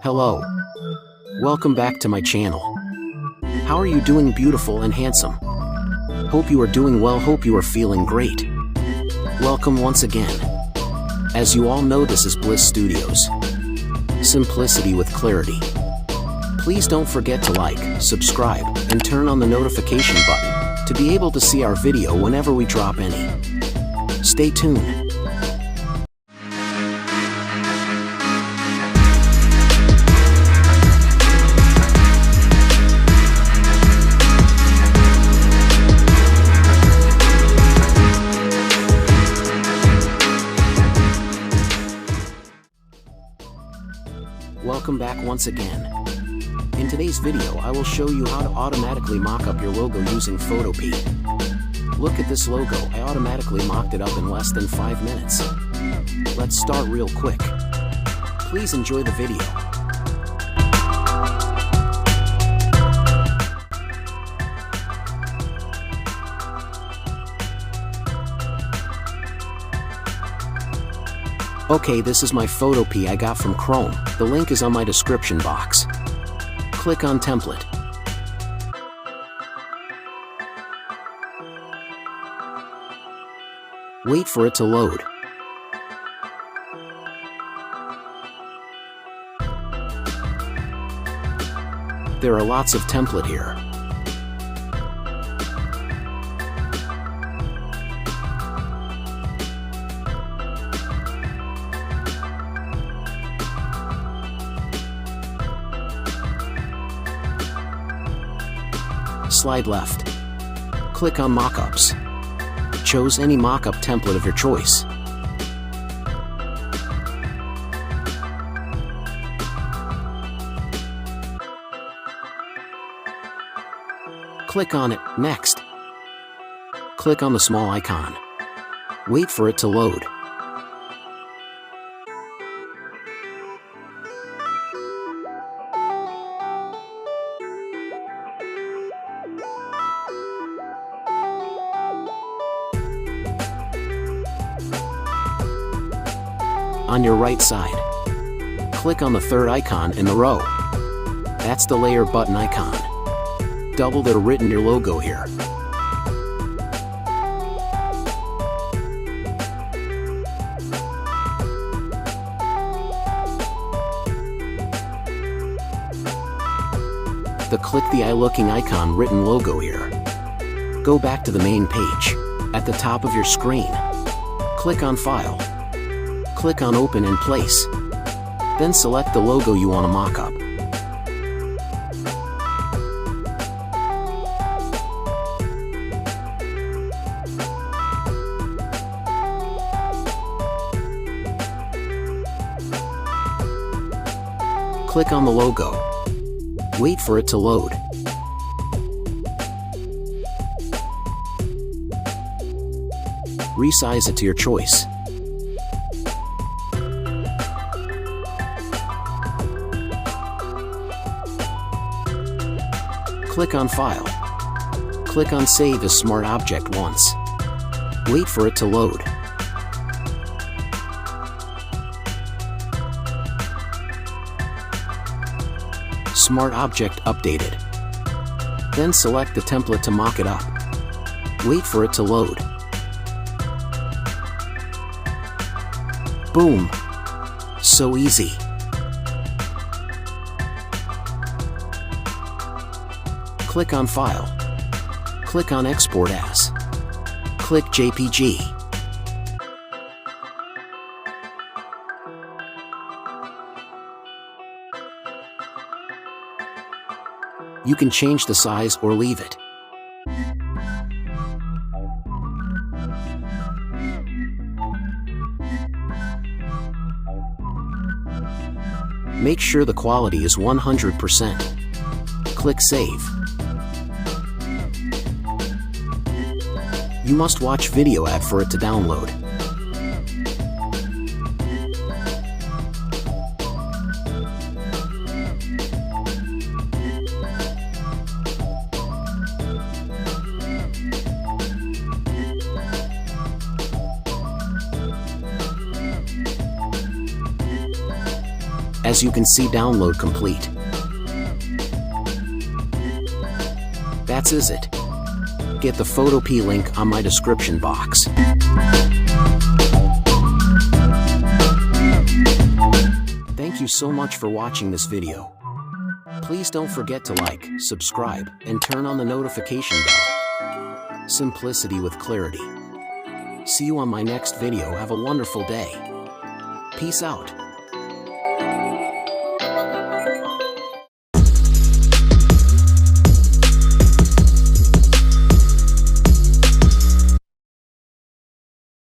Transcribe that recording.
Hello. Welcome back to my channel. How are you doing, beautiful and handsome? Hope you are doing well, hope you are feeling great. Welcome once again. As you all know, this is Bliss Studios. Simplicity with clarity. Please don't forget to like, subscribe, and turn on the notification button to be able to see our video whenever we drop any. Stay tuned. Welcome back once again. In today's video, I will show you how to automatically mock up your logo using Photopea. Look at this logo, I automatically mocked it up in less than 5 minutes. Let's start real quick. Please enjoy the video. Okay, this is my Photopea I got from Chrome. The link is on my description box. Click on Template. Wait for it to load. There are lots of template here. Slide left. Click on Mockups. Choose any mockup template of your choice. Click on it. Next. Click on the small icon. Wait for it to load. On your right side, click on the third icon in the row. That's the layer button icon. Double the written your logo here. Click the eye-looking icon written logo here. Go back to the main page. At the top of your screen, click on File. Click on Open in Place. Then select the logo you want to mock up. Click on the logo. Wait for it to load. Resize it to your choice. Click on File. Click on Save as Smart Object once. Wait for it to load. Smart Object updated. Then select the template to mock it up. Wait for it to load. Boom! So easy. Click on File. Click on Export As. Click JPG. You can change the size or leave it. Make sure the quality is 100%. Click Save. You must watch video ad for it to download. As you can see, download complete. That's it. Get the Photopea link on my description box. Thank you so much for watching this video. Please don't forget to like, subscribe, and turn on the notification bell. Simplicity with clarity. See you on my next video. Have a wonderful day. Peace out.